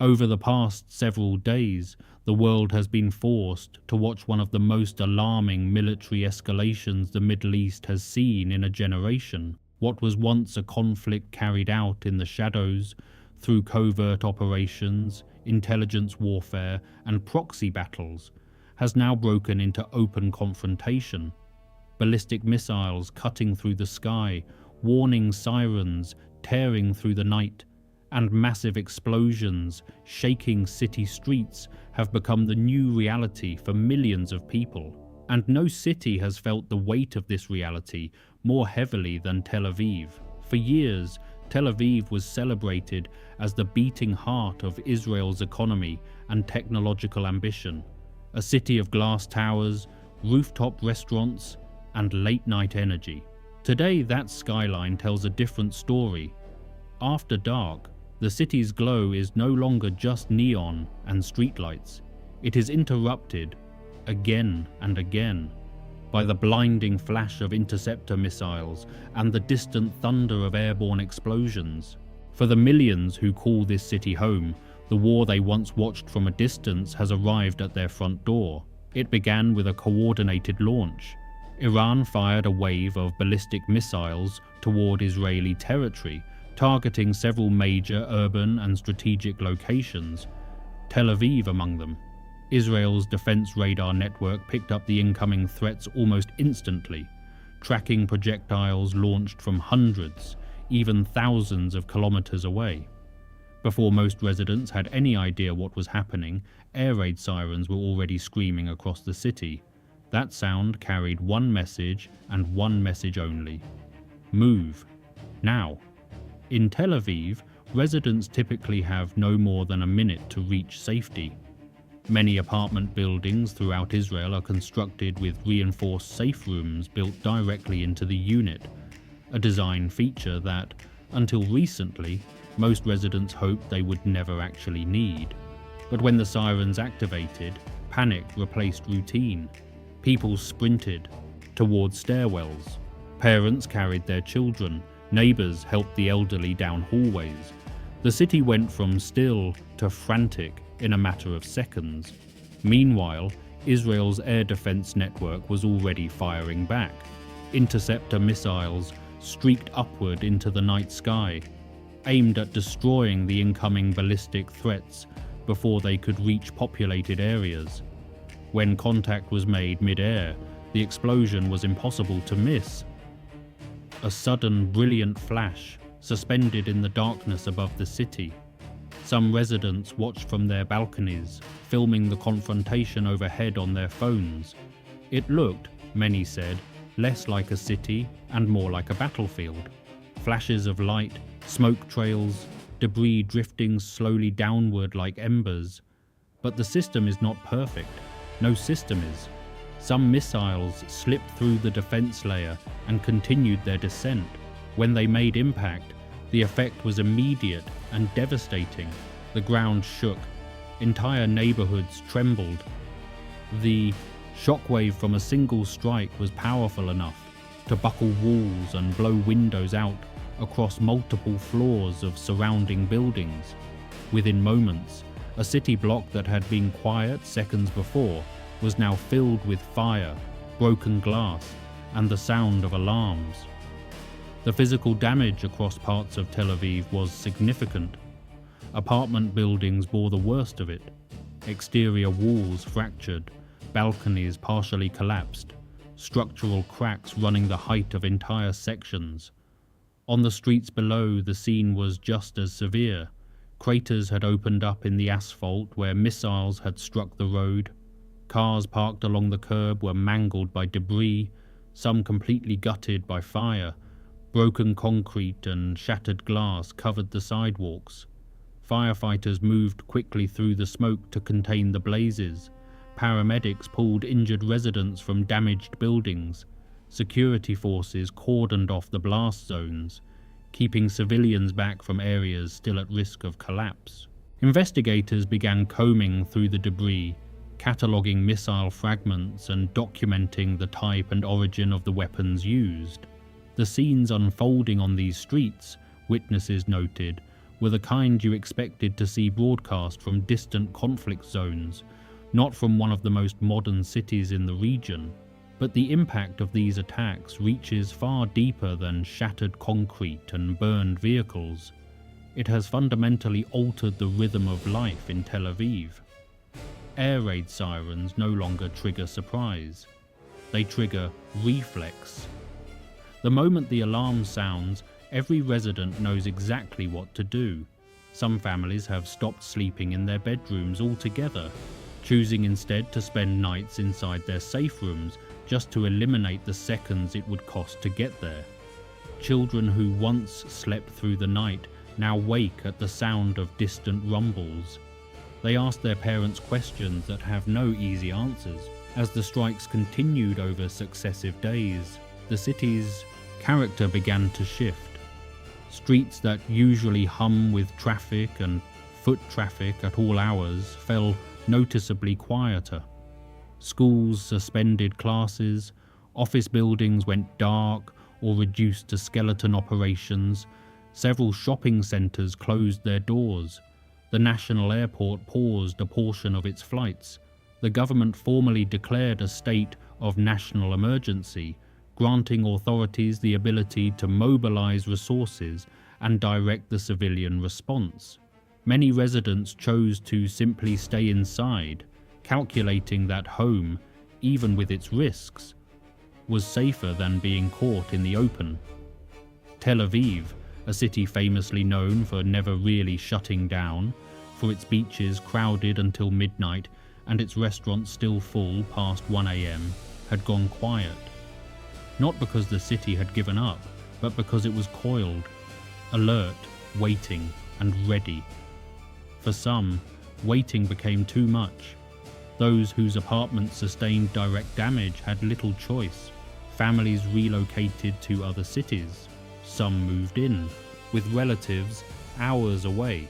Over the past several days, the world has been forced to watch one of the most alarming military escalations the Middle East has seen in a generation. What was once a conflict carried out in the shadows through covert operations, intelligence warfare, and proxy battles has now broken into open confrontation. Ballistic missiles cutting through the sky, warning sirens tearing through the night, and massive explosions shaking city streets have become the new reality for millions of people. And no city has felt the weight of this reality more heavily than Tel Aviv. For years, Tel Aviv was celebrated as the beating heart of Israel's economy and technological ambition, a city of glass towers, rooftop restaurants, and late-night energy. Today, that skyline tells a different story. After dark, the city's glow is no longer just neon and streetlights. It is interrupted, again and again, by the blinding flash of interceptor missiles and the distant thunder of airborne explosions. For the millions who call this city home, the war they once watched from a distance has arrived at their front door. It began with a coordinated launch. Iran fired a wave of ballistic missiles toward Israeli territory, targeting several major urban and strategic locations, Tel Aviv among them. Israel's defense radar network picked up the incoming threats almost instantly, tracking projectiles launched from hundreds, even thousands of kilometers away. Before most residents had any idea what was happening, air raid sirens were already screaming across the city. That sound carried one message and one message only: move, now. In Tel Aviv, residents typically have no more than a minute to reach safety. Many apartment buildings throughout Israel are constructed with reinforced safe rooms built directly into the unit, a design feature that, until recently, most residents hoped they would never actually need. But when the sirens activated, panic replaced routine. People sprinted towards stairwells. Parents carried their children. Neighbors helped the elderly down hallways. The city went from still to frantic in a matter of seconds. Meanwhile, Israel's air defense network was already firing back. Interceptor missiles streaked upward into the night sky, aimed at destroying the incoming ballistic threats before they could reach populated areas. When contact was made mid-air, the explosion was impossible to miss. A sudden, brilliant flash suspended in the darkness above the city. Some residents watched from their balconies, filming the confrontation overhead on their phones. It looked, many said, less like a city and more like a battlefield. Flashes of light, smoke trails, debris drifting slowly downward like embers. But the system is not perfect. No system is. Some missiles slipped through the defense layer and continued their descent. When they made impact, the effect was immediate and devastating. The ground shook. Entire neighborhoods trembled. The shockwave from a single strike was powerful enough to buckle walls and blow windows out across multiple floors of surrounding buildings. Within moments, a city block that had been quiet seconds before was now filled with fire, broken glass, and the sound of alarms. The physical damage across parts of Tel Aviv was significant. Apartment buildings bore the worst of it. Exterior walls fractured, balconies partially collapsed, structural cracks running the height of entire sections. On the streets below, the scene was just as severe. Craters had opened up in the asphalt where missiles had struck the road. Cars parked along the curb were mangled by debris, some completely gutted by fire. Broken concrete and shattered glass covered the sidewalks. Firefighters moved quickly through the smoke to contain the blazes. Paramedics pulled injured residents from damaged buildings. Security forces cordoned off the blast zones, keeping civilians back from areas still at risk of collapse. Investigators began combing through the debris, cataloguing missile fragments and documenting the type and origin of the weapons used. The scenes unfolding on these streets, witnesses noted, were the kind you expected to see broadcast from distant conflict zones, not from one of the most modern cities in the region. But the impact of these attacks reaches far deeper than shattered concrete and burned vehicles. It has fundamentally altered the rhythm of life in Tel Aviv. Air raid sirens no longer trigger surprise. They trigger reflex. The moment the alarm sounds, every resident knows exactly what to do. Some families have stopped sleeping in their bedrooms altogether, choosing instead to spend nights inside their safe rooms just to eliminate the seconds it would cost to get there. Children who once slept through the night now wake at the sound of distant rumbles. They ask their parents questions that have no easy answers. As the strikes continued over successive days, the city's character began to shift. Streets that usually hum with traffic and foot traffic at all hours fell noticeably quieter. Schools suspended classes, office buildings went dark or reduced to skeleton operations, several shopping centres closed their doors, the national airport paused a portion of its flights, the government formally declared a state of national emergency, granting authorities the ability to mobilise resources and direct the civilian response. Many residents chose to simply stay inside, calculating that home, even with its risks, was safer than being caught in the open. Tel Aviv, a city famously known for never really shutting down, for its beaches crowded until midnight and its restaurants still full past 1 a.m., had gone quiet. Not because the city had given up, but because it was coiled, alert, waiting, and ready. For some, waiting became too much. Those whose apartments sustained direct damage had little choice. Families relocated to other cities. Some moved in, with relatives hours away.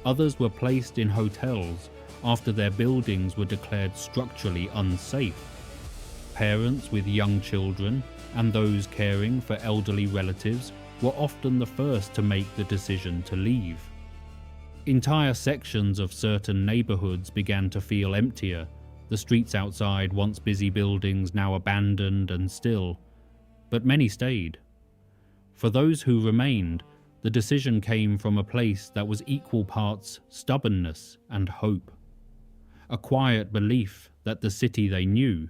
Others were placed in hotels after their buildings were declared structurally unsafe. Parents with young children and those caring for elderly relatives were often the first to make the decision to leave. Entire sections of certain neighborhoods began to feel emptier, the streets outside once busy buildings now abandoned and still, but many stayed. For those who remained, the decision came from a place that was equal parts stubbornness and hope. A quiet belief that the city they knew,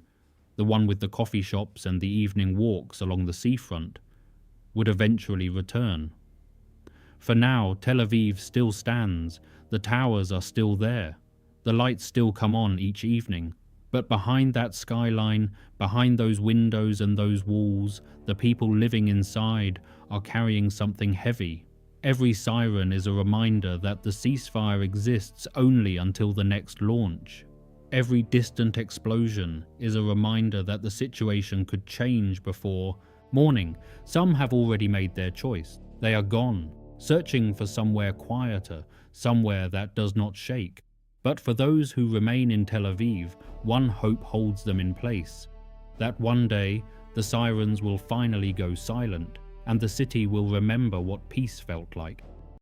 the one with the coffee shops and the evening walks along the seafront, would eventually return. For now, Tel Aviv still stands, the towers are still there, the lights still come on each evening. But behind that skyline, behind those windows and those walls, the people living inside are carrying something heavy. Every siren is a reminder that the ceasefire exists only until the next launch. Every distant explosion is a reminder that the situation could change before morning. Some have already made their choice. They are gone, searching for somewhere quieter, somewhere that does not shake. But for those who remain in Tel Aviv, one hope holds them in place, that one day the sirens will finally go silent and the city will remember what peace felt like.